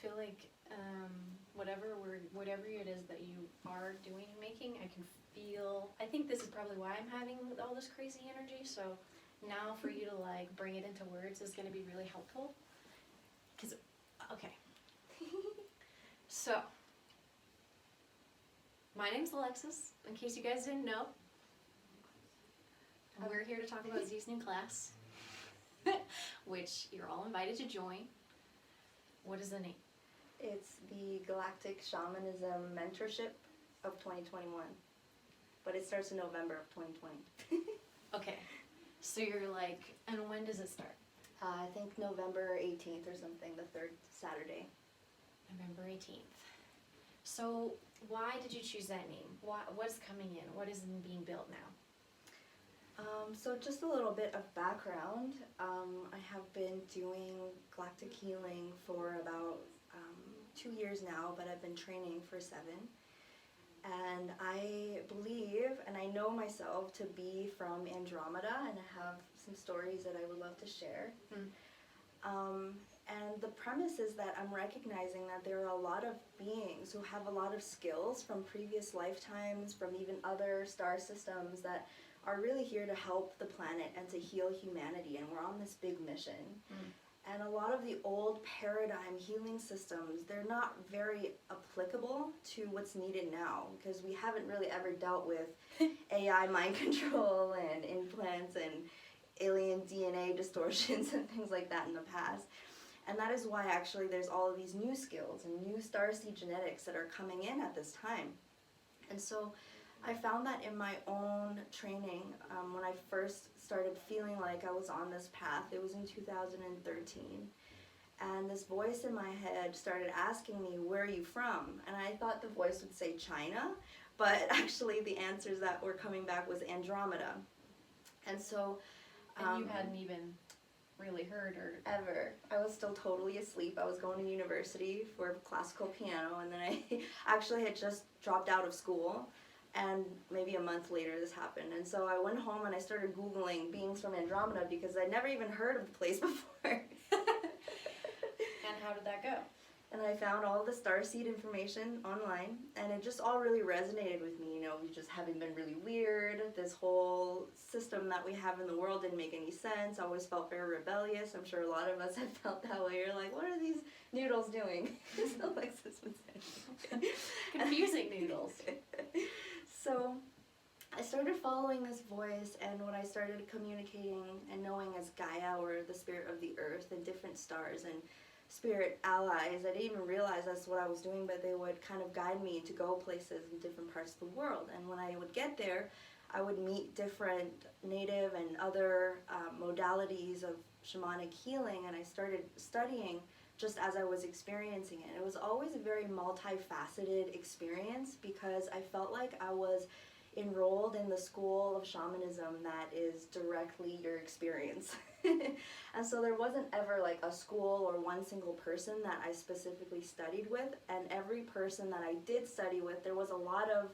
feel like whatever it is that you are doing and making, I can feel. I think this is probably why I'm having all this crazy energy. So now for you to like bring it into words is going to be really helpful. Cause okay, so my name's Alexis. In case you guys didn't know, and we're here to talk about Z's new class, which you're all invited to join. What is the name? It's the Galactic Shamanism Mentorship of 2021, but it starts in November of 2020. Okay, so you're like, and when does it start? I think November 18th or something, the third Saturday. November 18th. So why did you choose that name? What's coming in? What is being built now? So just a little bit of background. I have been doing galactic healing for about 2 years now, but I've been training for 7. And I believe, and I know myself to be from Andromeda, and I have some stories that I would love to share. And the premise is that I'm recognizing that there are a lot of beings who have a lot of skills from previous lifetimes, from even other star systems, that are really here to help the planet and to heal humanity, and we're on this big mission. And a lot of the old paradigm healing systems, they're not very applicable to what's needed now, because we haven't really ever dealt with AI mind control and implants and alien DNA distortions and things like that in the past. And that is why actually there's all of these new skills and new starseed genetics that are coming in at this time. And so I found that in my own training, when I first started feeling like I was on this path, it was in 2013. And this voice in my head started asking me, where are you from? And I thought the voice would say China, but actually the answers that were coming back was Andromeda. And so... and you hadn't even really heard or... Ever. I was still totally asleep. I was going to university for classical piano, and then I actually had just dropped out of school. And maybe a month later this happened. And so I went home and I started Googling beings from Andromeda, because I'd never even heard of the place before. And how did that go? And I found all the starseed information online, and it just all really resonated with me, you know, just having been really weird. This whole system that we have in the world didn't make any sense. I always felt very rebellious. I'm sure a lot of us have felt that way. You're like, what are these noodles doing? So Alexis would say. Confusing noodles. So I started following this voice, and when I started communicating and knowing as Gaia, or the spirit of the earth, and different stars and spirit allies, I didn't even realize that's what I was doing, but they would kind of guide me to go places in different parts of the world. And when I would get there, I would meet different native and other modalities of shamanic healing, and I started studying just as I was experiencing it. It was always a very multifaceted experience, because I felt like I was enrolled in the school of shamanism that is directly your experience. And so there wasn't ever like a school or one single person that I specifically studied with, and every person that I did study with, there was a lot of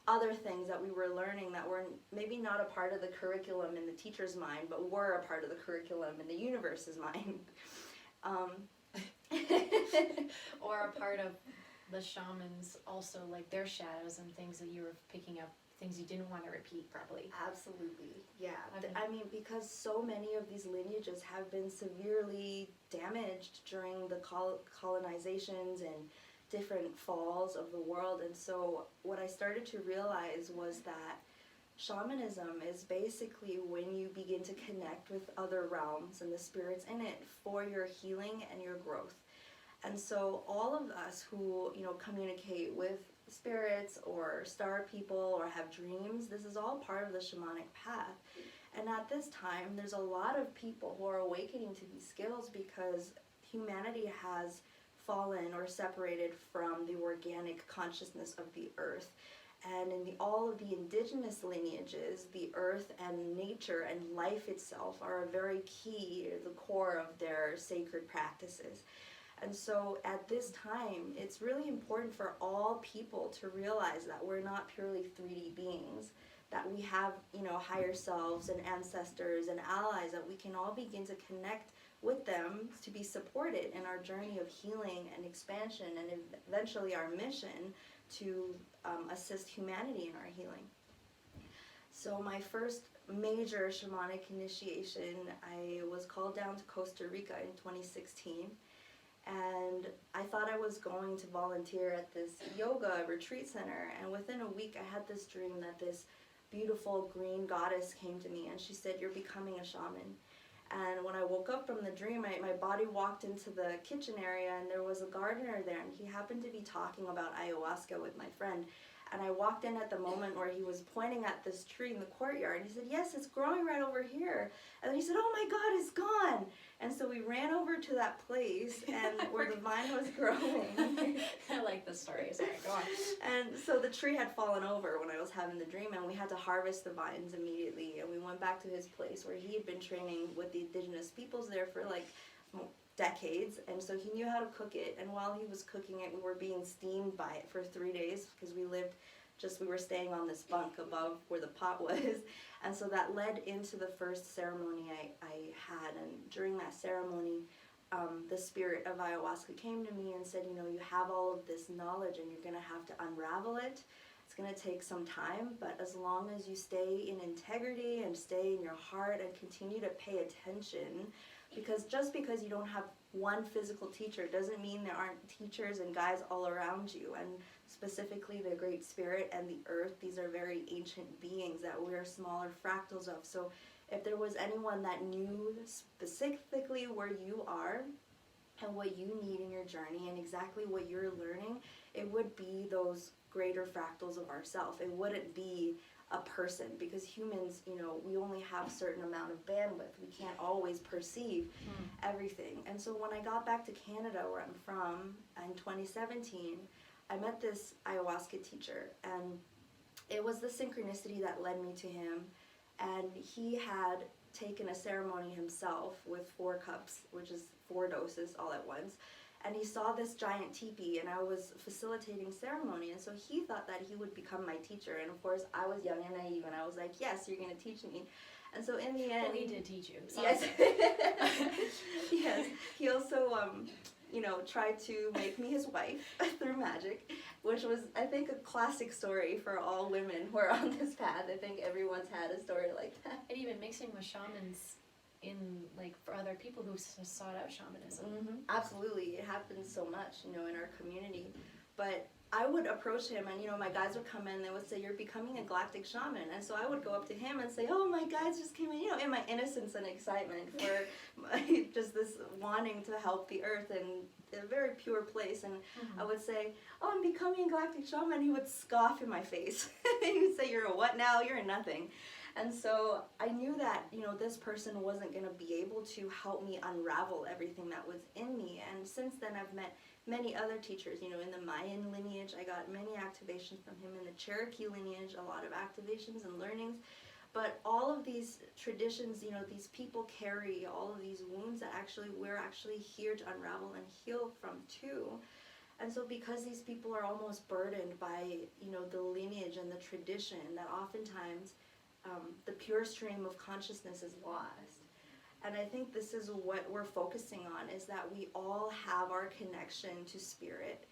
other things that we were learning that were maybe not a part of the curriculum in the teacher's mind, but were a part of the curriculum in the universe's mind. Or a part of the shamans also, like their shadows and things that you were picking up, things you didn't want to repeat probably. Absolutely, yeah. I mean, because so many of these lineages have been severely damaged during the colonizations and different falls of the world. And so what I started to realize was that shamanism is basically when you begin to connect with other realms and the spirits in it for your healing and your growth. And so all of us who, you know, communicate with spirits or star people or have dreams, this is all part of the shamanic path. And at this time, there's a lot of people who are awakening to these skills, because humanity has fallen or separated from the organic consciousness of the earth. And in all of the indigenous lineages, the earth and nature and life itself are a very key, the core of their sacred practices. And so at this time, it's really important for all people to realize that we're not purely 3D beings, that we have, you know, higher selves and ancestors and allies, that we can all begin to connect with them to be supported in our journey of healing and expansion, and eventually our mission to assist humanity in our healing. So my first major shamanic initiation, I was called down to Costa Rica in 2016, and I thought I was going to volunteer at this yoga retreat center, and within a week I had this dream that this beautiful green goddess came to me and she said, "You're becoming a shaman." And when I woke up from the dream, my body walked into the kitchen area, and there was a gardener there, and he happened to be talking about ayahuasca with my friend. And I walked in at the moment where he was pointing at this tree in the courtyard, and he said, "Yes, it's growing right over here." And then he said, "Oh my God, it's gone." And so we ran over to that place and where the vine was growing. I like this story. Sorry, go on. And so the tree had fallen over when I was having the dream, and we had to harvest the vines immediately. And we went back to his place where he had been training with the indigenous peoples there for like decades, and so he knew how to cook it. And while he was cooking it, we were being steamed by it for 3 days because we were staying on this bunk above where the pot was. And so that led into the first ceremony I had. And during that ceremony, the spirit of ayahuasca came to me and said, "You know, you have all of this knowledge and you're going to have to unravel it. It's going to take some time, but as long as you stay in integrity and stay in your heart and continue to pay attention, because just because you don't have one physical teacher doesn't mean there aren't teachers and guides all around you." And specifically the Great Spirit and the earth, these are very ancient beings that we're smaller fractals of. So if there was anyone that knew specifically where you are and what you need in your journey and exactly what you're learning, it would be those greater fractals of ourself. It wouldn't be a person, because humans, you know, we only have a certain amount of bandwidth. We can't always perceive everything. And so when I got back to Canada, where I'm from, in 2017, I met this ayahuasca teacher, and it was the synchronicity that led me to him. And he had taken a ceremony himself with 4 cups, which is 4 doses all at once. And he saw this giant teepee, and I was facilitating ceremony, and so he thought that he would become my teacher. And of course, I was young and naive, and I was like, "Yes, you're going to teach me." And so in the end, Well, he did teach you. Yes. Yes. He also, tried to make me his wife through magic, which was, I think, a classic story for all women who are on this path. I think everyone's had a story like that. And even mixing with shamans for other people who sought out shamanism. Mm-hmm. Absolutely. It happens so much, in our community. But I would approach him, and, my guides would come in, and they would say, "You're becoming a galactic shaman." And so I would go up to him and say, "Oh, my guides just came in," in my innocence and excitement for just this wanting to help the earth in a very pure place. And I would say, "Oh, I'm becoming a galactic shaman." He would scoff in my face. He would say, "You're a what now? You're a nothing." And so I knew that, this person wasn't going to be able to help me unravel everything that was in me. And since then, I've met many other teachers. In the Mayan lineage, I got many activations from him. In the Cherokee lineage, a lot of activations and learnings. But all of these traditions, these people carry all of these wounds that we're actually here to unravel and heal from too. And so because these people are almost burdened by, the lineage and the tradition, that oftentimes the pure stream of consciousness is lost. And I think this is what we're focusing on, is that we all have our connection to spirit.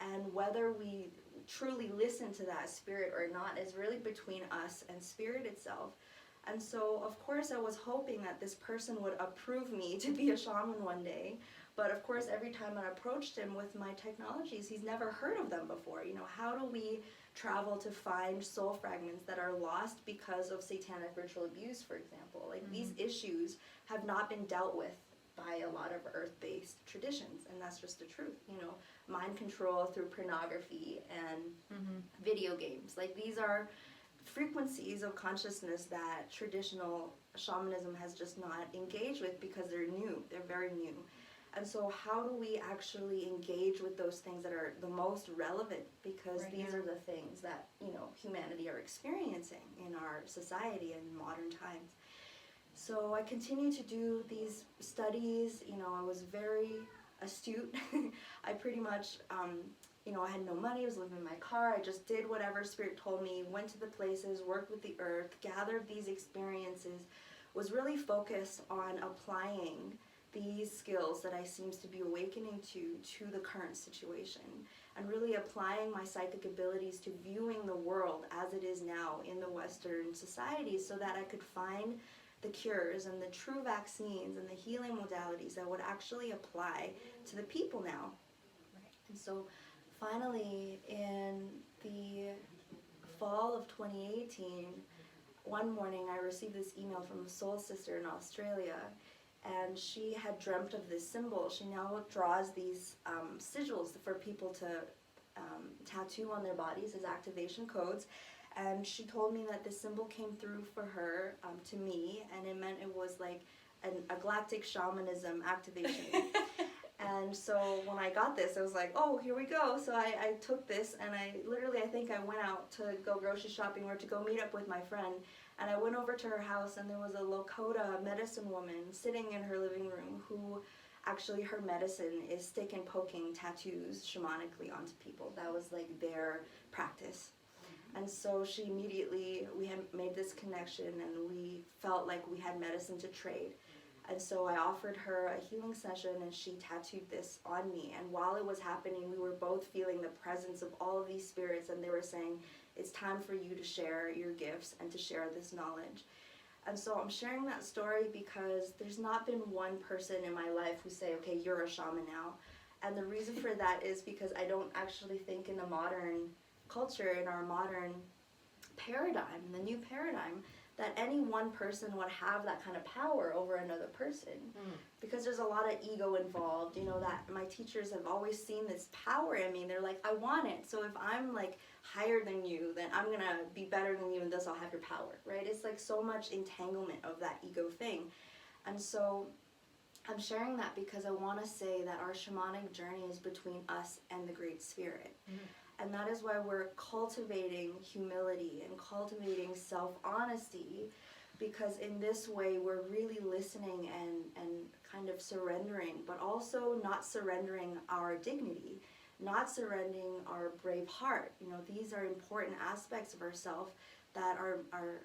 And whether we truly listen to that spirit or not is really between us and spirit itself. And so, of course, I was hoping that this person would approve me to be a shaman one day. But of course, every time I approached him with my technologies, he's never heard of them before. How do we travel to find soul fragments that are lost because of satanic ritual abuse, for example? These issues have not been dealt with by a lot of earth-based traditions, and that's just the truth. Mind control through pornography and video games. These are frequencies of consciousness that traditional shamanism has just not engaged with because they're new. They're very new. And so how do we actually engage with those things that are the most relevant? Because these are the things that, humanity are experiencing in our society in modern times. So I continue to do these studies. I was very astute. I pretty much, I had no money. I was living in my car. I just did whatever Spirit told me, went to the places, worked with the earth, gathered these experiences, was really focused on applying these skills that I seems to be awakening to the current situation, and really applying my psychic abilities to viewing the world as it is now in the Western society, so that I could find the cures and the true vaccines and the healing modalities that would actually apply to the people now. And so finally, in the fall of 2018, one morning I received this email from a soul sister in Australia, and she had dreamt of this symbol. She now draws these sigils for people to tattoo on their bodies as activation codes. And she told me that this symbol came through for her, to me, and it meant it was like a Galactic Shamanism activation. And so when I got this, I was like, oh, here we go. So I took this, and I think I went out to go grocery shopping or to go meet up with my friend. And I went over to her house, and there was a Lakota medicine woman sitting in her living room who actually, her medicine is stick and poking tattoos shamanically onto people. That was like their practice. And so she immediately, we had made this connection, and we felt like we had medicine to trade. And so I offered her a healing session, and she tattooed this on me. And while it was happening, we were both feeling the presence of all of these spirits, and they were saying, it's time for you to share your gifts and to share this knowledge. And so I'm sharing that story because there's not been one person in my life who say, okay, you're a shaman now. And the reason for that is because I don't actually think in the modern culture, in our modern paradigm, the new paradigm, that any one person would have that kind of power over another person. Because there's a lot of ego involved, that my teachers have always seen this power in me. They're like, I want it. So if I'm like higher than you, then I'm gonna be better than you, and thus I'll have your power, right? It's like so much entanglement of that ego thing. And so I'm sharing that because I want to say that our shamanic journey is between us and the Great Spirit. And that is why we're cultivating humility and cultivating self-honesty, because in this way we're really listening and kind of surrendering, but also not surrendering our dignity, not surrendering our brave heart. These are important aspects of ourself that are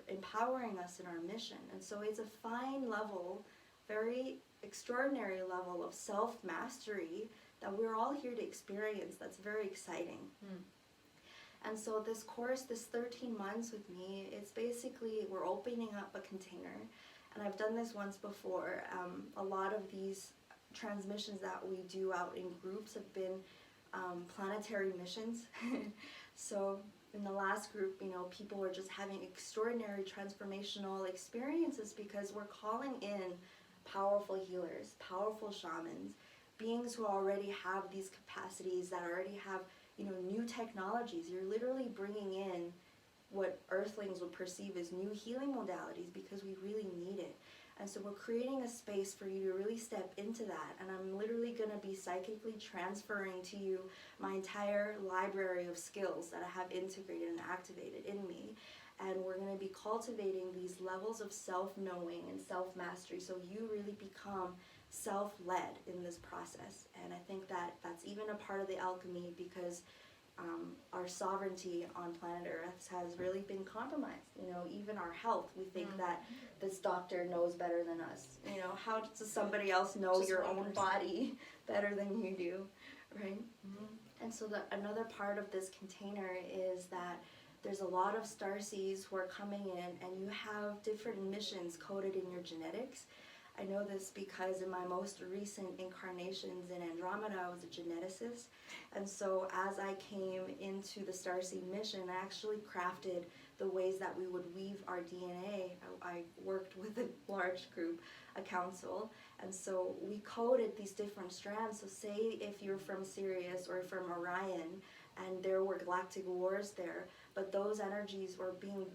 empowering us in our mission. And so it's a fine level, very extraordinary level of self-mastery that we're all here to experience. That's very exciting. And so this course, this 13 months with me, it's basically, we're opening up a container. And I've done this once before. A lot of these transmissions that we do out in groups have been planetary missions. So in the last group, people were just having extraordinary transformational experiences because we're calling in powerful healers, powerful shamans, beings who already have these capacities, that already have, new technologies. You're literally bringing in what earthlings would perceive as new healing modalities because we really need it. And so we're creating a space for you to really step into that. And I'm literally going to be psychically transferring to you my entire library of skills that I have integrated and activated in me. And we're going to be cultivating these levels of self-knowing and self-mastery, so you really become self-led in this process. And I think that that's even a part of the alchemy, because our sovereignty on planet Earth has really been compromised. Even our health, we think that this doctor knows better than us. How does somebody else know Just your one own person. body better than you do, right? And so another part of this container is that there's a lot of starseeds who are coming in, and you have different missions coded in your genetics. I know this because in my most recent incarnations in Andromeda, I was a geneticist. And so as I came into the starseed mission, I actually crafted the ways that we would weave our DNA. I worked with a large group, a council, and so we coded these different strands. So say if you're from Sirius or from Orion, and there were galactic wars there, but those energies were being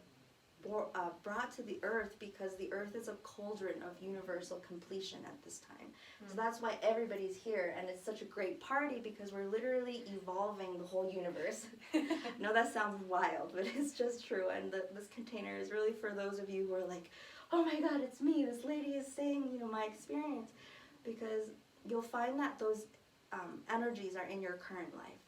brought to the Earth because the Earth is a cauldron of universal completion at this time. So that's why everybody's here, and it's such a great party because we're literally evolving the whole universe. No, that sounds wild, but it's just true. And this container is really for those of you who are like, oh my God, it's me. This lady is saying, my experience, because you'll find that those energies are in your current life.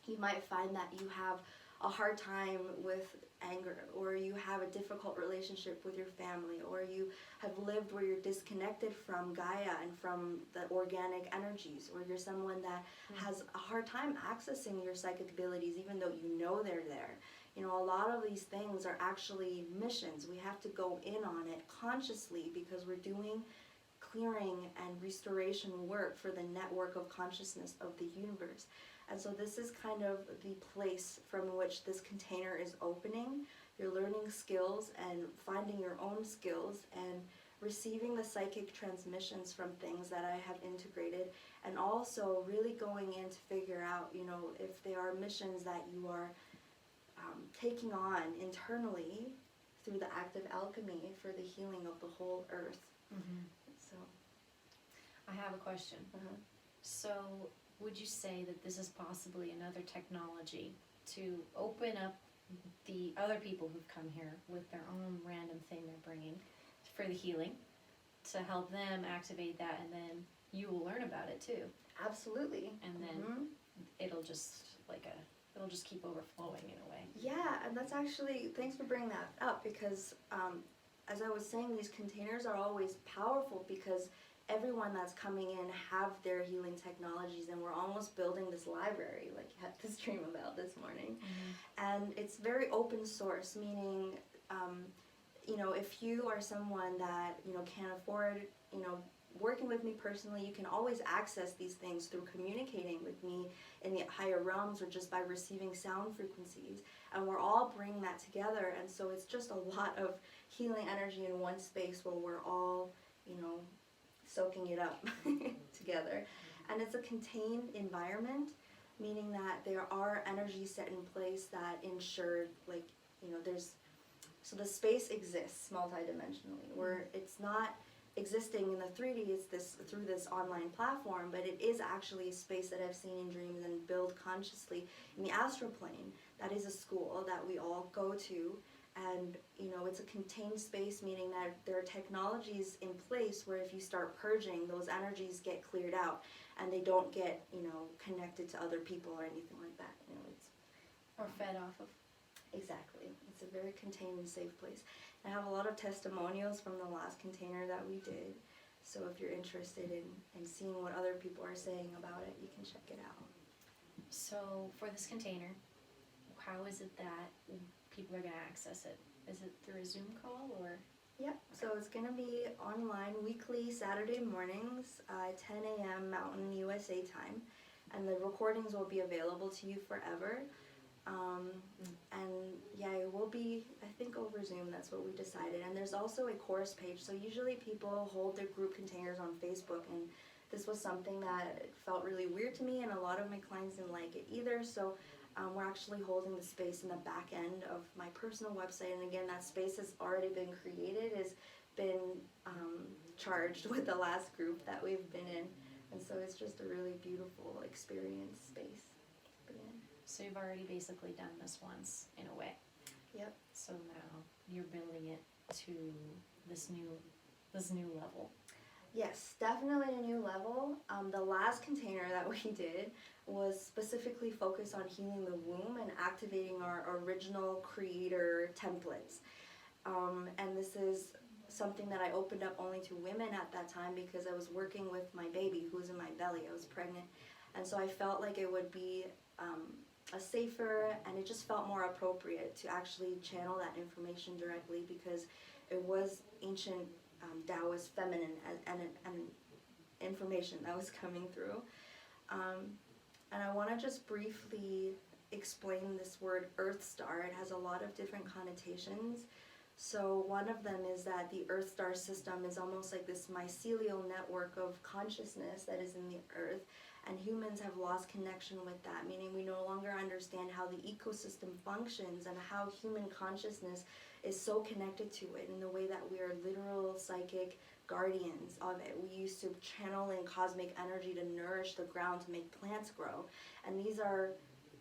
You might find that you have a hard time with anger, or you have a difficult relationship with your family, or you have lived where you're disconnected from Gaia and from the organic energies, or you're someone that has a hard time accessing your psychic abilities even though you know they're there. You know, a lot of these things are actually missions. We have to go in on it consciously because we're doing clearing and restoration work for the network of consciousness of the universe. And so this is kind of the place from which this container is opening. You're learning skills and finding your own skills and receiving the psychic transmissions from things that I have integrated, and also really going in to figure out, you know, if there are missions that you are taking on internally through the act of alchemy for the healing of the whole earth. So I have a question. So would you say that this is possibly another technology to open up the other people who've come here with their own random thing they're bringing for the healing, to help them activate that, and then you will learn about it too? Absolutely. And then it'll just it'll just keep overflowing in a way. Yeah, and that's actually, thanks for bringing that up, because as I was saying, these containers are always powerful because everyone that's coming in have their healing technologies, and we're almost building this library like you had this dream about this morning. And it's very open source, meaning you know, if you are someone that, you know, can't afford, you know, working with me personally, you can always access these things through communicating with me in the higher realms, or just by receiving sound frequencies, and we're all bringing that together. And so it's just a lot of healing energy in one space where we're all, you know, soaking it up together. And it's a contained environment, meaning that there are energies set in place that ensure, like, you know, so the space exists multidimensionally, where it's not existing in the 3D, it's through this online platform, but it is actually a space that I've seen in dreams and build consciously in the astral plane. That is a school that we all go to, and you know, it's a contained space, meaning that there are technologies in place where if you start purging, those energies get cleared out and they don't get, you know, connected to other people or anything like that. You know, it's Or fed off of. exactly. It's a very contained and safe place. I have a lot of testimonials from the last container that we did. So if you're interested in seeing what other people are saying about it, you can check it out. So for this container, how is it that people are going to access it? Is it through a Zoom call or? Yep, so it's going to be online weekly Saturday mornings, 10 a.m. Mountain USA time. And the recordings will be available to you forever. And yeah, it will be, I think, over Zoom. That's what we decided. And there's also a course page. So usually people hold their group containers on Facebook, and this was something that felt really weird to me, and a lot of my clients didn't like it either. So we're actually holding the space in the back end of my personal website. And again, that space has already been created, has been charged with the last group that we've been in. And so it's just a really beautiful experience space to be in. So you've already basically done this once, in a way. Yep. So now you're building it to this new level. Yes, definitely a new level. The last container that we did was specifically focused on healing the womb and activating our original creator templates. And this is something that I opened up only to women at that time because I was working with my baby who was in my belly. I was pregnant. And so I felt like it would be a safer, and it just felt more appropriate to actually channel that information directly, because it was ancient Taoist feminine and information that was coming through. And I want to just briefly explain this word EarthStar. It has a lot of different connotations. So one of them is that the EarthStar system is almost like this mycelial network of consciousness that is in the earth, and humans have lost connection with that, meaning we no longer understand how the ecosystem functions and how human consciousness is so connected to it in the way that we are literal psychic guardians of it. We used to channel in cosmic energy to nourish the ground to make plants grow, and these are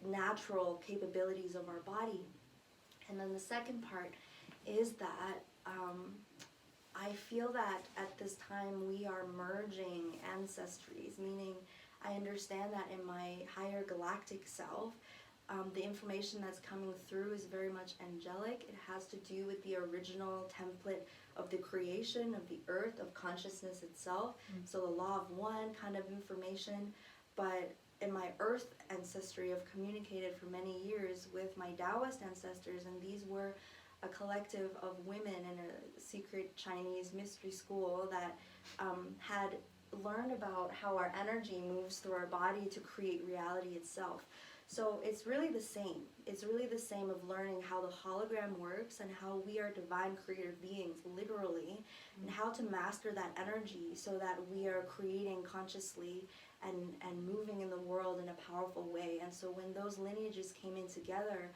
natural capabilities of our body. And then the second part is that I feel that at this time we are merging ancestries, meaning I understand that in my higher galactic self, The information that's coming through is very much angelic. It has to do with the original template of the creation of the earth, of consciousness itself. So the law of one kind of information. But in my earth ancestry, I've communicated for many years with my Taoist ancestors, and these were a collective of women in a secret Chinese mystery school that had learned about how our energy moves through our body to create reality itself. So it's really the same. It's really the same of learning how the hologram works and how we are divine creative beings, literally, and how to master that energy so that we are creating consciously and moving in the world in a powerful way. And so when those lineages came in together,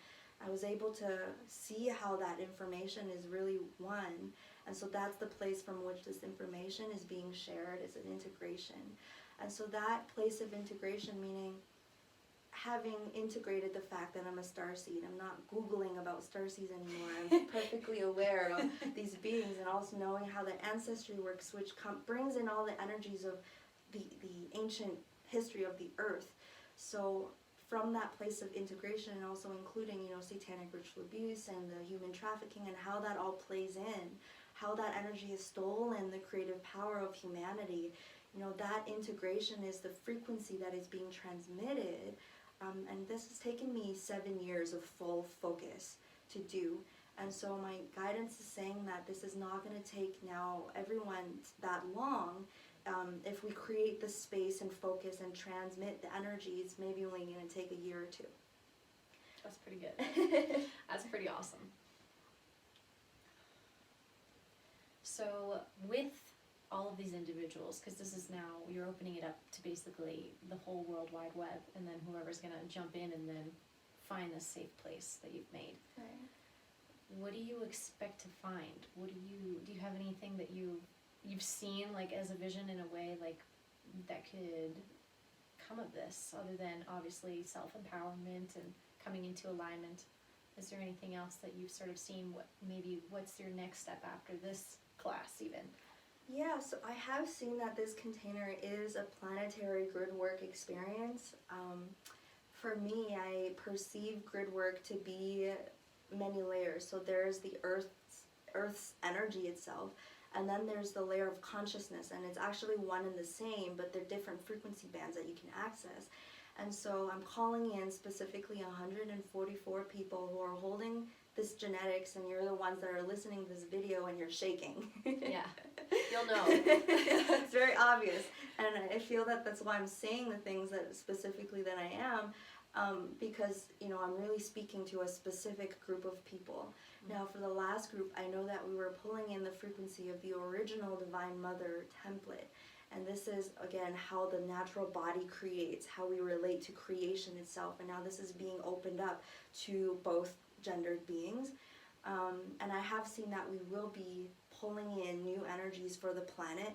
I was able to see how that information is really one. And so that's the place from which this information is being shared, is an integration. And so that place of integration, meaning having integrated the fact that I'm a starseed, I'm not Googling about starseeds anymore. I'm perfectly aware of these beings, and also knowing how the ancestry works, which brings in all the energies of the ancient history of the earth. So from that place of integration, and also including, satanic ritual abuse and the human trafficking and how that all plays in, how that energy has stolen the creative power of humanity, that integration is the frequency that is being transmitted. And this has taken me 7 years of full focus to do. And so my guidance is saying that this is not going to take now everyone that long. If we create the space and focus and transmit the energy, it's maybe only going to take a year or two. That's pretty good. That's pretty awesome. So with all of these individuals, because this is now, you're opening it up to basically the whole World Wide Web, and then whoever's going to jump in and then find this safe place that you've made. Right. What do you expect to find? Do you have anything that you've seen, like, as a vision in a way, like, that could come of this, other than obviously self-empowerment and coming into alignment? Is there anything else that you've sort of seen? What's your next step after this class even? Yeah, so I have seen that this container is a planetary grid work experience. For me, I perceive grid work to be many layers. So there's the Earth's energy itself, and then there's the layer of consciousness, and it's actually one and the same, but they're different frequency bands that you can access. And so I'm calling in specifically 144 people who are holding this genetics, and you're the ones that are listening to this video and you're shaking. Yeah, you'll know. It's very obvious, and I feel that that's why I'm saying the things that specifically that I am, because I'm really speaking to a specific group of people. Now for the last group, I know that we were pulling in the frequency of the original Divine Mother template. And this is, again, how the natural body creates, how we relate to creation itself. And now this is being opened up to both gendered beings. And I have seen that we will be pulling in new energies for the planet.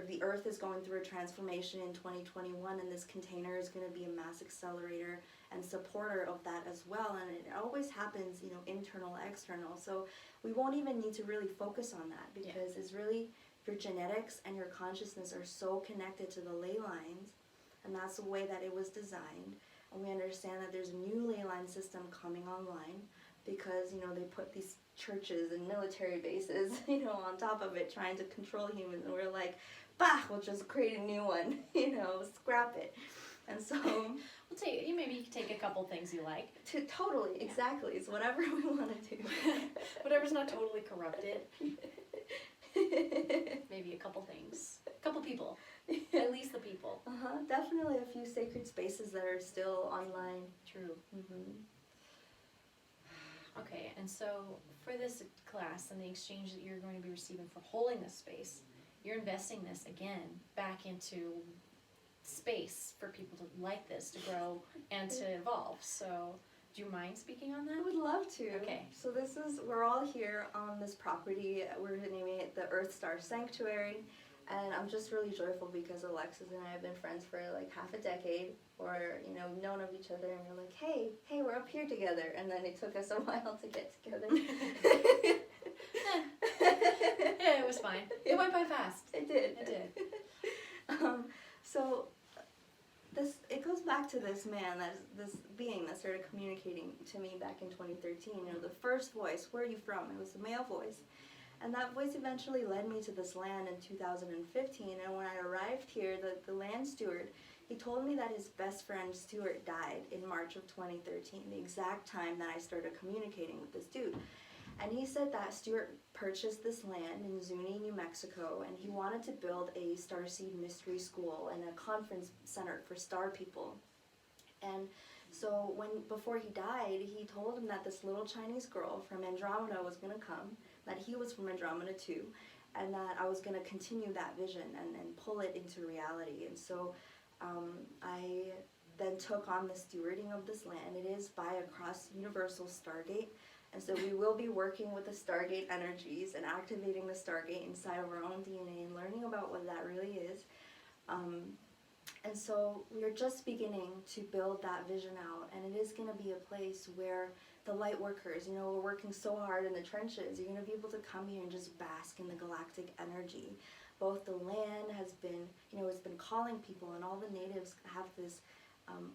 The Earth is going through a transformation in 2021, and this container is going to be a mass accelerator and supporter of that as well. And it always happens, internal, external. So we won't even need to really focus on that, because it's really... your genetics and your consciousness are so connected to the ley lines, and that's the way that it was designed. And we understand that there's a new ley line system coming online, because they put these churches and military bases on top of it, trying to control humans, and we're like, bah, we'll just create a new one, scrap it. And so maybe you can take a couple things you like. Totally, exactly. It's whatever we want to do. Whatever's not totally corrupted. Maybe a couple things. A couple people. At least the people. Definitely a few sacred spaces that are still online. True. Okay, and so for this class and the exchange that you're going to be receiving for holding this space, you're investing this again back into space for people to like this, to grow and to evolve. So do you mind speaking on that? I would love to. Okay. So we're all here on this property. We're naming it the EarthStar Sanctuary. And I'm just really joyful because Alexis and I have been friends for like half a decade, or, known of each other, and we're like, hey, we're up here together. And then it took us a while to get together. Yeah, it was fine. It went by fast. It did. It did. So it goes back to this man, this being that started communicating to me back in 2013. You know, the first voice, where are you from? It was a male voice. And that voice eventually led me to this land in 2015. And when I arrived here, the land steward, he told me that his best friend Stuart died in March of 2013, the exact time that I started communicating with this dude. And he said that Stuart purchased this land in Zuni, New Mexico, and he wanted to build a starseed mystery school and a conference center for star people. And so before he died, he told him that this little Chinese girl from Andromeda was going to come, that he was from Andromeda too, and that I was going to continue that vision and pull it into reality. And so I then took on the stewarding of this land. It is by a cross-universal Stargate. And so we will be working with the Stargate energies and activating the Stargate inside of our own DNA and learning about what that really is. And so we are just beginning to build that vision out, and it is going to be a place where the light workers, you know, we're working so hard in the trenches, you're going to be able to come here and just bask in the galactic energy. Both the land has been, you know, it's been calling people, and all the natives have this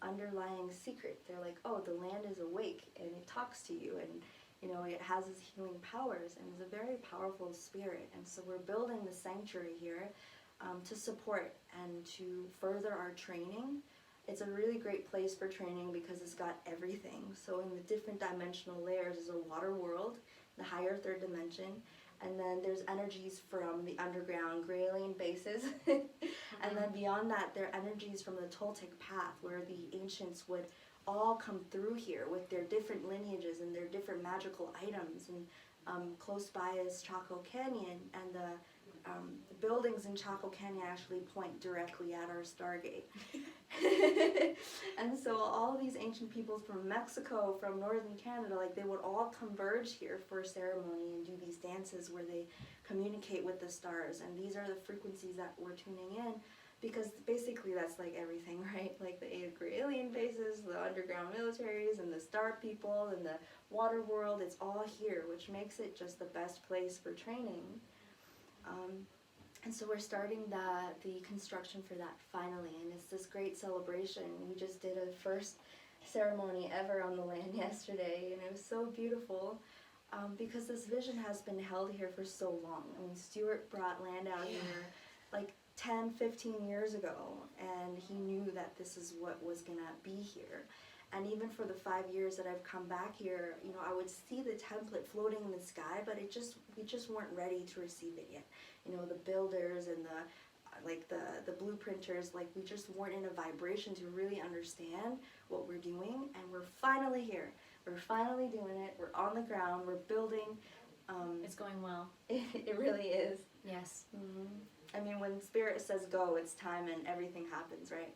underlying secret. They're like, oh, the land is awake, and it talks to you, and you know, it has its healing powers, and it's a very powerful spirit. And so we're building the sanctuary here to support and to further our training. It's a really great place for training because it's got everything. So in the different dimensional layers is a water world, the higher third dimension, and then there's energies from the underground Graylian bases. And then beyond that, there are energies from the Toltec path, where the ancients would all come through here with their different lineages and their different magical items. And close by is Chaco Canyon, and the buildings in Chaco Canyon actually point directly at our Stargate. And so all these ancient peoples from Mexico, from northern Canada, like, they would all converge here for ceremony and do these dances where they communicate with the stars. And these are the frequencies that we're tuning in, because basically that's like everything, right? Like the 8 alien bases, the underground militaries, and the star people, and the water world, it's all here, which makes it just the best place for training. And so we're starting the construction for that finally, and it's this great celebration. We just did a first ceremony ever on the land yesterday, and it was so beautiful because this vision has been held here for so long. I mean, Stuart brought land out here like 10, 15 years ago, and he knew that this is what was going to be here. And even for the 5 years that I've come back here, you know, I would see the template floating in the sky, but we just weren't ready to receive it yet. You know, the builders and the blueprinters, like, we just weren't in a vibration to really understand what we're doing, and we're finally here. We're finally doing it. We're on the ground. We're building. It's going well. It really is. Yes. Mm-hmm. I mean, when Spirit says go, it's time, and everything happens, right?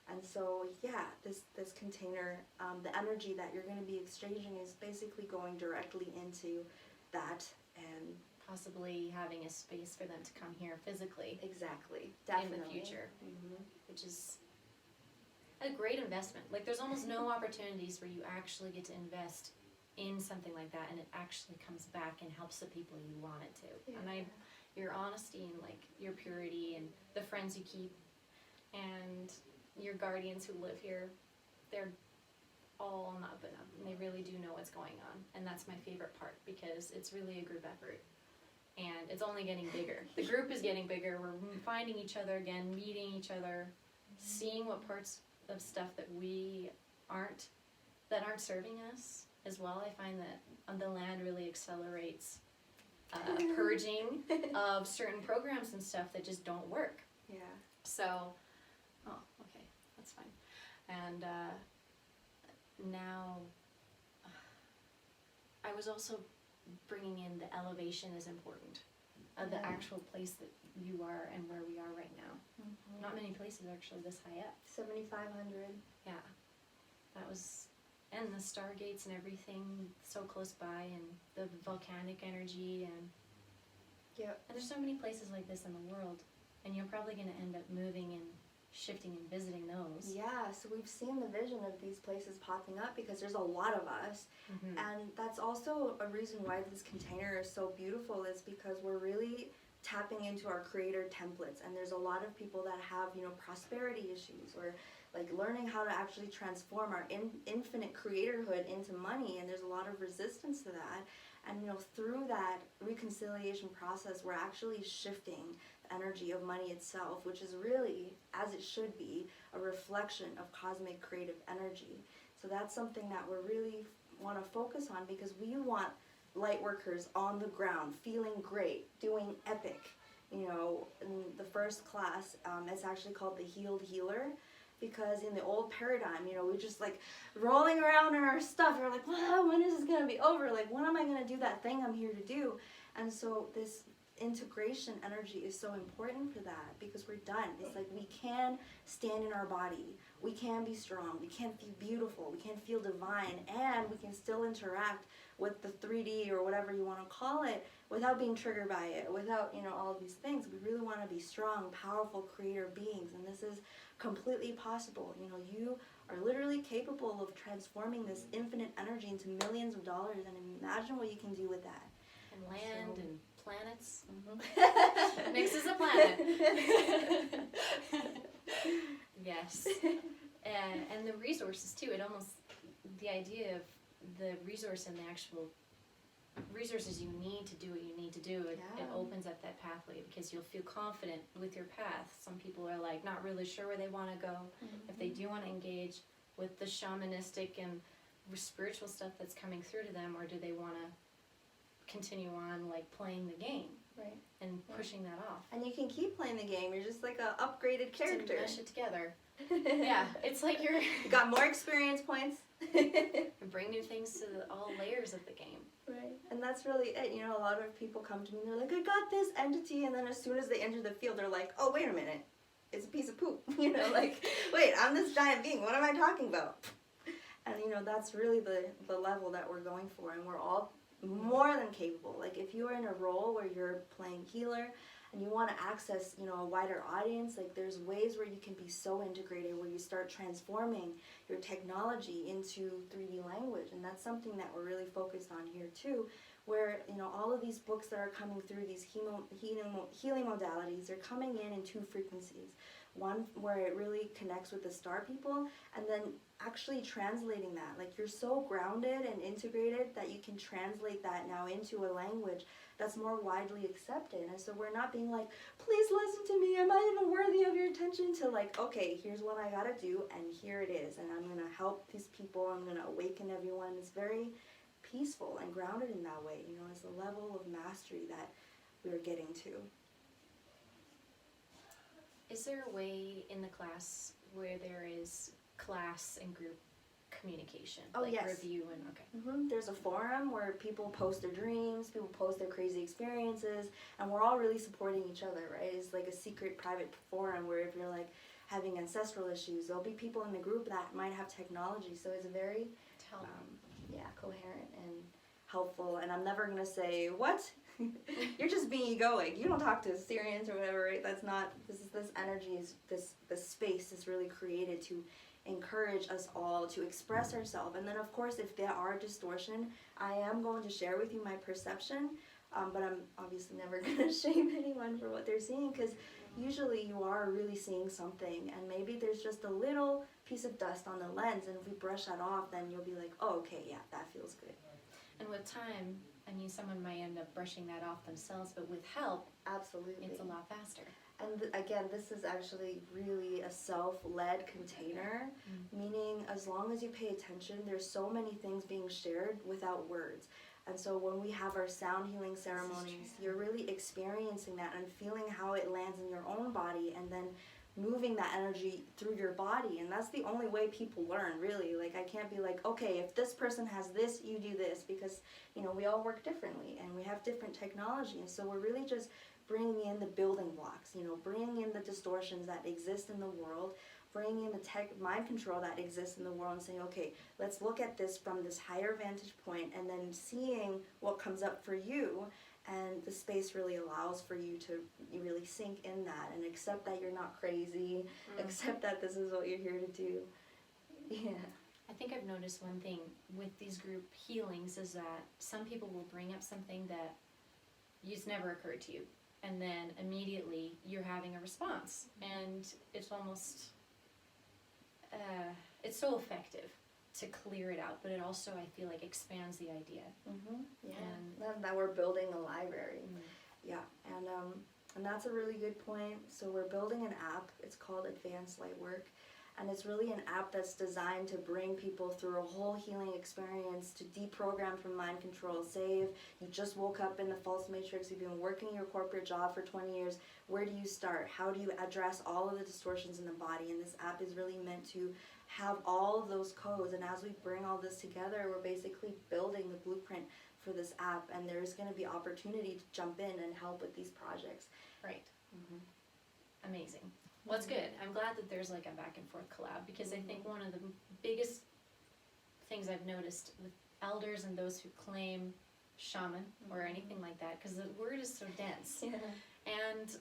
And so, yeah, this container, the energy that you're going to be exchanging is basically going directly into that, and possibly having a space for them to come here physically. Exactly. Definitely. In the future. Mm-hmm. Which is a great investment. Like, there's almost no opportunities where you actually get to invest in something like that, and it actually comes back and helps the people you want it to. Yeah. And your honesty and, like, your purity and the friends you keep and your guardians who live here, they're all on the up and up, and they really do know what's going on. And that's my favorite part, because it's really a group effort, and it's only getting bigger. The group is getting bigger. We're finding each other again, meeting each other, seeing what parts of stuff that aren't serving us as well. I find that the land really accelerates purging of certain programs and stuff that just don't work. Yeah. So, oh, okay, that's fine. And now, I was also bringing in the elevation is important of the actual place that you are and where we are right now. Mm-hmm. Not many places are actually this high up. 7,500. Yeah, that was, and the stargates and everything so close by, and the volcanic energy, and Yep. and there's so many places like this in the world, and you're probably going to end up moving and shifting and visiting those. Yeah, so we've seen the vision of these places popping up because there's a lot of us. Mm-hmm. And that's also a reason why this container is so beautiful, is because we're really tapping into our creator templates. And there's a lot of people that have, you know, prosperity issues, or like learning how to actually transform our infinite creatorhood into money, and there's a lot of resistance to that. And through that reconciliation process, we're actually shifting the energy of money itself, which is really, as it should be, a reflection of cosmic creative energy. So that's something that we really want to focus on, because we want light workers on the ground, feeling great, doing epic. In the first class, it's actually called the Healed Healer, because in the old paradigm, we're just like rolling around in our stuff. We're like, wow, when is this going to be over? Like, when am I going to do that thing I'm here to do? And so this integration energy is so important for that, because we're done. It's like we can stand in our body. We can be strong. We can feel beautiful. We can feel divine. And we can still interact with the 3D or whatever you want to call it without being triggered by it, without, all of these things. We really want to be strong, powerful creator beings. And this is completely possible. You are literally capable of transforming this infinite energy into millions of dollars, and imagine what you can do with that. And land and planets. Mm-hmm. Mix is a planet. Yes. And the resources too. The idea of the resource and the actual resources you need to do what you need to do, it opens up that pathway, because you'll feel confident with your path. Some people are like not really sure where they want to go. Mm-hmm. If they do want to engage with the shamanistic and spiritual stuff that's coming through to them, or do they want to continue on like playing the game, right, and pushing that off? And you can keep playing the game. You're just like a upgraded character. To mesh it together. Yeah, it's like you got more experience points. Bring new things to all layers of the game. Right, and that's really it. A lot of people come to me and they're like, I got this entity, and then as soon as they enter the field, they're like, oh, wait a minute, it's a piece of poop. Like, wait, I'm this giant being. What am I talking about? And that's really the level that we're going for, and we're all more than capable. Like, if you are in a role where you're playing healer and you want to access, a wider audience, like there's ways where you can be so integrated, where you start transforming your technology into 3D language. And that's something that we're really focused on here too, where, all of these books that are coming through, these healing modalities, they're coming in 2 frequencies. One where it really connects with the star people, and then actually translating that. Like, you're so grounded and integrated that you can translate that now into a language that's more widely accepted. And so we're not being like, please listen to me, am I even worthy of your attention? To like, okay, here's what I gotta do, and here it is, and I'm gonna help these people, I'm gonna awaken everyone. It's very peaceful and grounded in that way. It's a level of mastery that we're getting to. Is there a way in the class where there is class and group communication? Oh, like yes. Review and, okay. Mm-hmm. There's a forum where people post their dreams, people post their crazy experiences, and we're all really supporting each other, right? It's like a secret private forum where if you're like having ancestral issues, there'll be people in the group that might have technology. So it's very coherent and helpful. And I'm never gonna say, what? You're just being egoic. You don't talk to Syrians or whatever, right? That's not, this energy is, this space is really created to encourage us all to express ourselves. And then of course, if there are distortion, I am going to share with you my perception, but I'm obviously never going to shame anyone for what they're seeing, because usually you are really seeing something, and maybe there's just a little piece of dust on the lens, and if we brush that off, then you'll be like, oh, okay, yeah, that feels good. And with time, someone might end up brushing that off themselves, but with help, absolutely, it's a lot faster. And again, this is actually really a self-led container, meaning as long as you pay attention, there's so many things being shared without words. And so when we have our sound healing ceremonies, you're really experiencing that and feeling how it lands in your own body, and then moving that energy through your body. And that's the only way people learn, really. Like, I can't be like, okay, if this person has this, you do this, because we all work differently and we have different technology. And so we're really just bringing in the building blocks, bringing in the distortions that exist in the world, bringing in the mind control that exists in the world, and saying, okay, let's look at this from this higher vantage point, and then seeing what comes up for you. And the space really allows for you to really sink in that and accept that you're not crazy, accept that this is what you're here to do. Yeah. I think I've noticed one thing with these group healings is that some people will bring up something that it's never occurred to you, and then immediately you're having a response, and it's almost, it's so effective to clear it out, but it also, I feel like, expands the idea. Yeah, And that we're building a library. Yeah, and that's a really good point. So we're building an app. It's called Advanced Lightwork, and it's really an app that's designed to bring people through a whole healing experience, to deprogram from mind control. Say if you just woke up in the false matrix, you've been working your corporate job for 20 years, where do you start? How do you address all of the distortions in the body? And this app is really meant to have all of those codes, and as we bring all this together, we're basically building the blueprint for this app, and there's going to be opportunity to jump in and help with these projects. Right. Amazing. Well, it's good. I'm glad that there's like a back and forth collab, because I think one of the biggest things I've noticed with elders and those who claim shaman or anything like that, because the word is so dense. And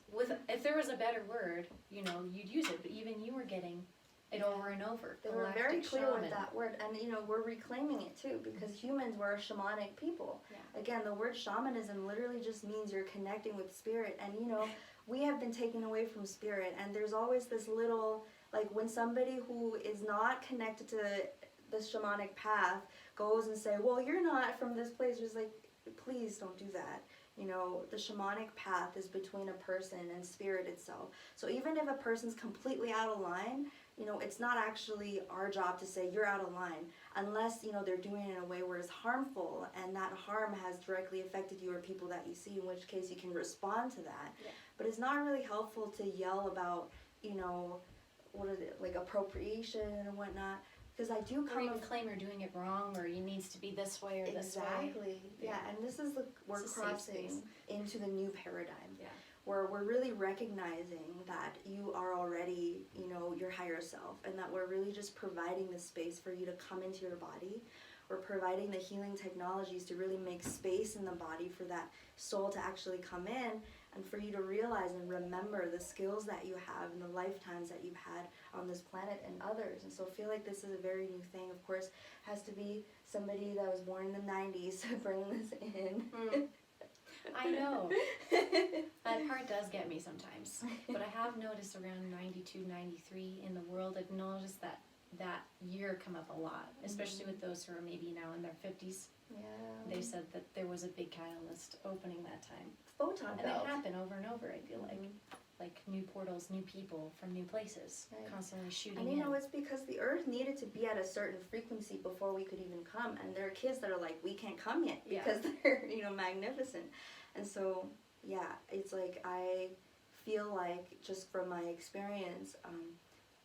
if there was a better word, you know, you'd use it, but even you were getting it over and over. They were very Galactic clear shaman. with that word, and you know, we're reclaiming it too, because humans were a shamanic people. Again, the word shamanism literally just means you're connecting with spirit, and you know, we have been taken away from spirit, and there's always this little, like when somebody who is not connected to the shamanic path goes and say, well, you're not from this place, just like, please don't do that. You know, the shamanic path is between a person and spirit itself. So even if a person's completely out of line, you know, it's not actually our job to say you're out of line, unless, you know, they're doing it in a way where it's harmful and that harm has directly affected you or people that you see, in which case you can respond to that. But it's not really helpful to yell about, you know, what is it, like appropriation and whatnot, because I do Or come even claim you're doing it wrong, or it needs to be this way or this way. Exactly. Yeah, and this is we're It's a safe crossing space. into the new paradigm. Yeah. Where we're really recognizing that you are already, you know, your higher self, and that we're really just providing the space for you to come into your body. We're providing the healing technologies to really make space in the body for that soul to actually come in, and for you to realize and remember the skills that you have and the lifetimes that you've had on this planet and others. And so I feel like this is a very new thing. Of course, has to be somebody that was born in the 90s to bring this in. I know. That part does get me sometimes. But I have noticed around 92, 93 in the world, I've noticed that year come up a lot, especially with those who are maybe now in their 50s. They said that there was a big catalyst opening that time. Photon And belt. it happened over and over, I feel like new portals, new people from new places, constantly shooting And in. you know, it's because the earth needed to be at a certain frequency before we could even come. And there are kids that are like, we can't come yet because they're, you know, magnificent. And so, yeah, it's like I feel like, just from my experience,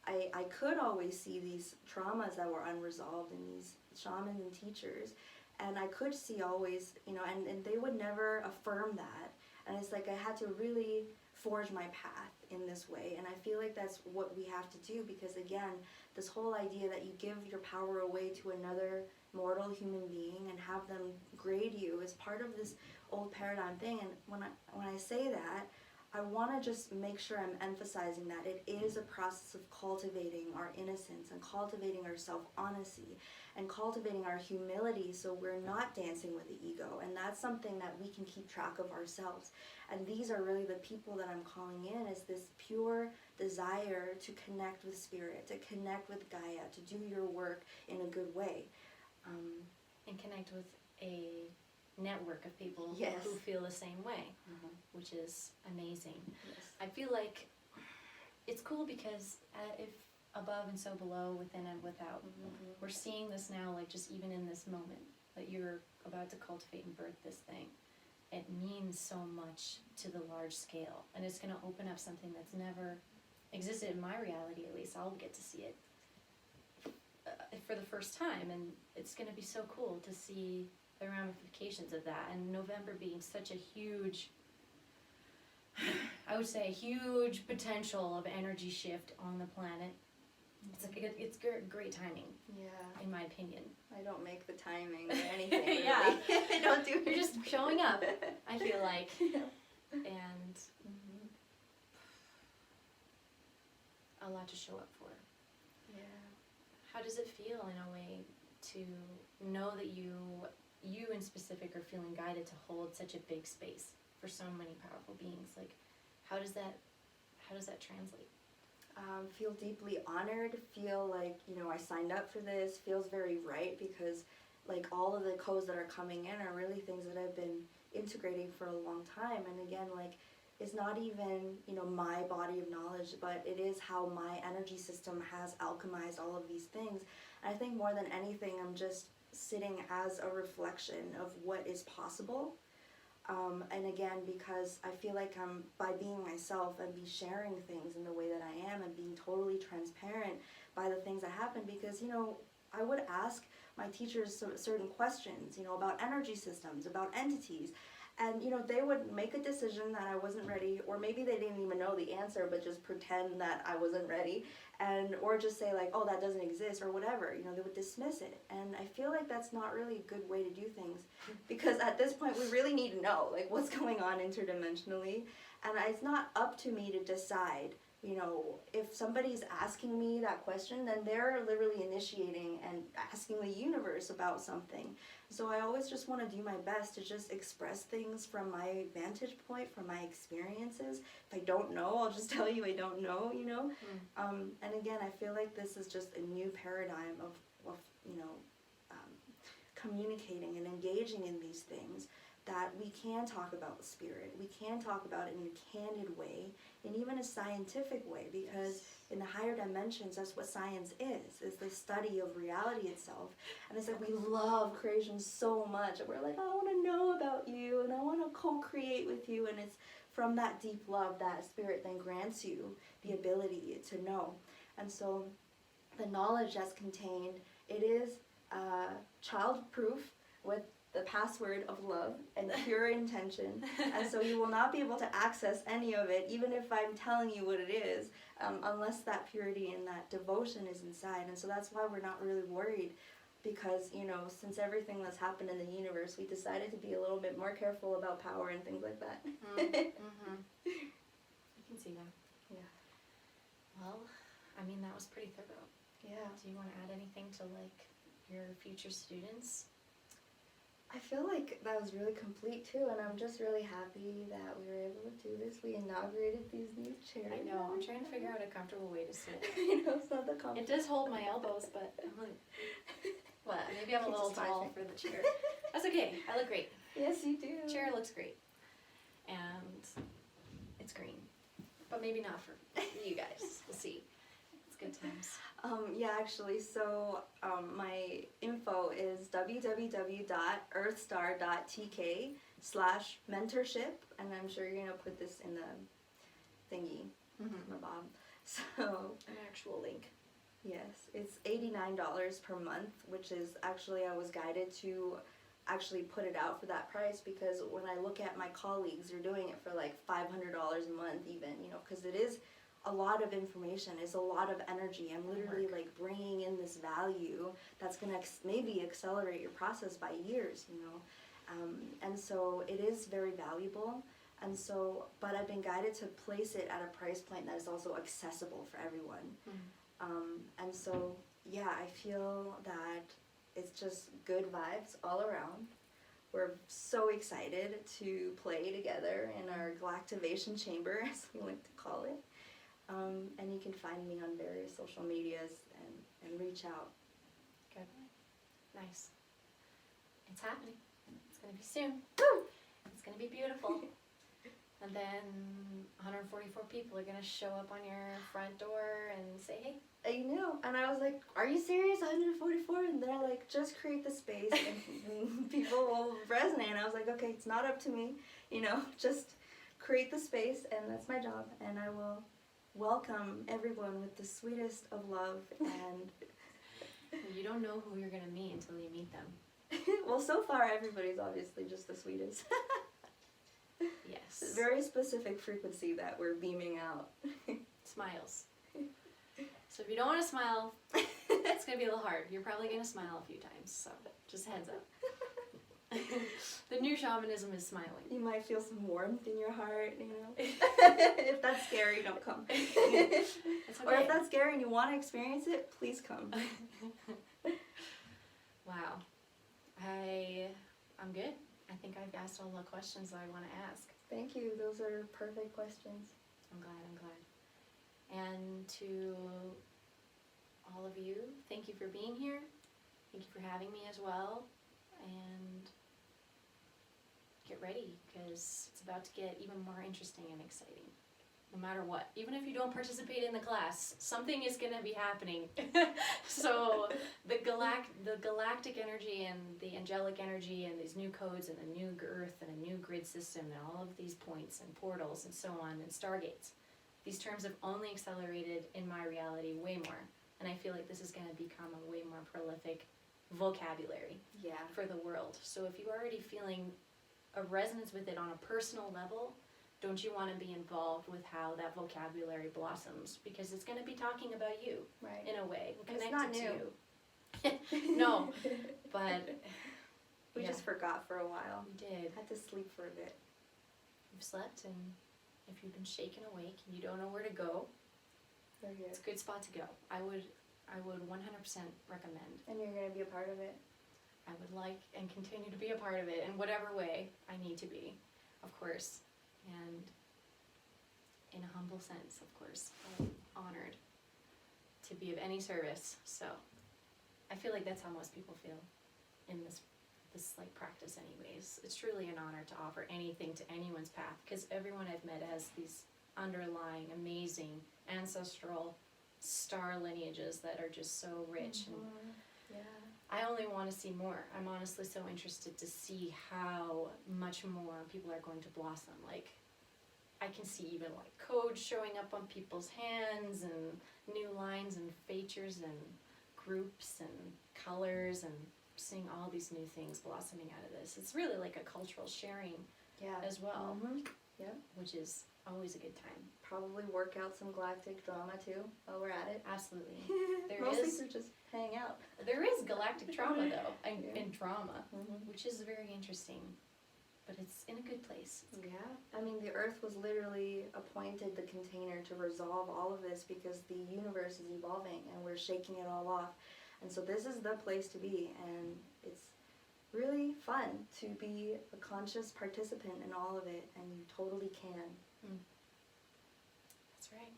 I could always see these traumas that were unresolved in these shamans and teachers. And I could see always, you know, and they would never affirm that. And it's like I had to really forge my path in this way. And I feel like that's what we have to do, because again, this whole idea that you give your power away to another mortal human being and have them grade you is part of this old paradigm thing. And when I say that, I want to just make sure I'm emphasizing that it is a process of cultivating our innocence and cultivating our self-honesty and cultivating our humility, so we're not dancing with the ego. And that's something that we can keep track of ourselves. And these are really the people that I'm calling in, is this pure desire to connect with spirit, to connect with Gaia, to do your work in a good way. And connect with a network of people Yes. who feel the same way, which is amazing. Yes. I feel like it's cool because if above and so below, within and without, we're seeing this now, like just even in this moment that you're about to cultivate and birth this thing. It means so much to the large scale, and it's going to open up something that's never existed in my reality. At least I'll get to see it for the first time, and it's going to be so cool to see the ramifications of that. And November being such a huge, I would say, a huge potential of energy shift on the planet. It's like it's great timing. Yeah. In my opinion. I don't make the timing or anything. Really. Yeah. I don't do. You're just showing up, I feel like. And a lot to show up for. Yeah. How does it feel in a way to know that you in specific are feeling guided to hold such a big space for so many powerful beings? Like, how does that translate? feel deeply honored, feel like, you know, I signed up for this, feels very right, because like all of the codes that are coming in are really things that I've been integrating for a long time. And again, like, it's not even, you know, my body of knowledge, but it is how my energy system has alchemized all of these things. And I think more than anything, I'm just sitting as a reflection of what is possible. And again, because I feel like I'm, by being myself and be sharing things in the way that I am and being totally transparent by the things that happen, because, you know, I would ask my teachers certain questions, you know, about energy systems, about entities, and, you know, they would make a decision that I wasn't ready, or maybe they didn't even know the answer, but just pretend that I wasn't ready, and, or just say like, oh, that doesn't exist, or whatever, you know, they would dismiss it. And I feel like that's not really a good way to do things, because at this point we really need to know, like, what's going on interdimensionally, and it's not up to me to decide. You know, if somebody's asking me that question, then they're literally initiating and asking the universe about something. So I always just want to do my best to just express things from my vantage point, from my experiences. If I don't know, I'll just tell you I don't know, you know. And again, I feel like this is just a new paradigm of you know, communicating and engaging in these things, that we can talk about spirit, we can talk about it in a candid way, and even a scientific way, because in the higher dimensions, that's what science is the study of reality itself. And it's like, we love creation so much, and we're like, I want to know about you, and I want to co-create with you, and it's from that deep love that spirit then grants you the ability to know. And so the knowledge that's contained, it is child-proof, with the password of love and pure intention, and so you will not be able to access any of it, even if I'm telling you what it is, unless that purity and that devotion is inside. And so that's why we're not really worried, because, you know, since everything that's happened in the universe, we decided to be a little bit more careful about power and things like that. Mm-hmm. I can see that. Yeah. Well, I mean, that was pretty thorough. Yeah. Do you want to add anything to, like, your future students? I feel like that was really complete too, and I'm just really happy that we were able to do this. We inaugurated these new chairs. I know, I'm trying to figure out a comfortable way to sit. You know, it's not the comfortable. It does hold my elbows, but I'm like, what? Maybe I'm a little tall for the chair. That's okay, I look great. Yes, you do. The chair looks great. And it's green. But maybe not for you guys. We'll see. It's good times. Yeah, actually, so my info is www.earthstar.tk/mentorship, and I'm sure you're going to put this in the thingy, my Bob. So, An actual link. Yes, it's $89 per month, which is actually, I was guided to actually put it out for that price, because when I look at my colleagues, they're doing it for like $500 a month even, you know, because it is a lot of information, it's a lot of energy. I'm literally like bringing in this value that's going to maybe accelerate your process by years, you know. And so it is very valuable. And so, but I've been guided to place it at a price point that is also accessible for everyone. And so, yeah, I feel that it's just good vibes all around. We're so excited to play together in our Galactivation chamber, as we like to call it. And you can find me on various social medias and reach out. Good. Nice. It's happening. It's going to be soon. Woo! It's going to be beautiful. And then 144 people are going to show up on your front door and say, hey. I know. And I was like, are you serious? 144? And they're like, just create the space and people will resonate. And I was like, okay, it's not up to me. You know, just create the space, and that's my job. And I will welcome everyone with the sweetest of love. And you don't know who you're going to meet until you meet them. well, so far everybody's obviously just the sweetest. Yes. Very specific frequency that we're beaming out. Smiles. So if you don't want to smile, it's going to be a little hard. You're probably going to smile a few times, so just heads up. The new shamanism is smiling. You might feel some warmth in your heart, you know. If that's scary, don't come. It's okay. Or if that's scary and you want to experience it, please come. Wow. I'm good. I think I've asked all the questions I want to ask. Thank you. Those are perfect questions. I'm glad. And to all of you, thank you for being here. Thank you for having me as well. And get ready, because it's about to get even more interesting and exciting. No matter what. Even if you don't participate in the class, something is going to be happening. So the galactic energy and the angelic energy and these new codes and a new earth and a new grid system and all of these points and portals and so on and stargates. These terms have only accelerated in my reality way more. And I feel like this is going to become a way more prolific vocabulary for the world. So if you're already feeling a resonance with it on a personal level, don't you want to be involved with how that vocabulary blossoms? Because it's going to be talking about you, in a way, connected to you. No, but we just forgot for a while. We did. Had to sleep for a bit. You've slept, and if you've been shaken awake and you don't know where to go, it's a good spot to go. I would 100% recommend. And you're going to be a part of it. I would like and continue to be a part of it in whatever way I need to be, of course. And in a humble sense, of course, I'm honored to be of any service. So I feel like that's how most people feel in this like practice anyways. It's truly an honor to offer anything to anyone's path, because everyone I've met has these underlying, amazing, ancestral star lineages that are just so rich. And I only want to see more. I'm honestly so interested to see how much more people are going to blossom. Like, I can see even like codes showing up on people's hands and new lines and features and groups and colors, and seeing all these new things blossoming out of this. It's really like a cultural sharing as well, which is always a good time. Probably work out some galactic drama too while we're at it. Absolutely. Mostly to just hang out. There is galactic trauma though, and drama, which is very interesting, but it's in a good place. Yeah, I mean the Earth was literally appointed the container to resolve all of this, because the universe is evolving and we're shaking it all off. And so this is the place to be, and it's really fun to be a conscious participant in all of it, and you totally can. That's right.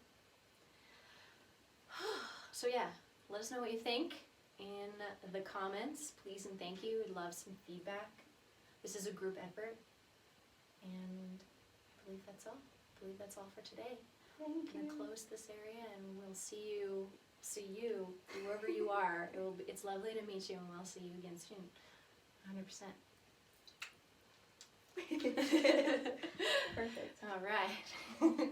So yeah, let us know what you think in the comments, please and thank you. We'd love some feedback. This is a group effort, and I believe that's all. I believe that's all for today. Thank you. I'm gonna close this area, and we'll see you, whoever you are. It's lovely to meet you, and we'll see you again soon. 100%. Perfect. All right.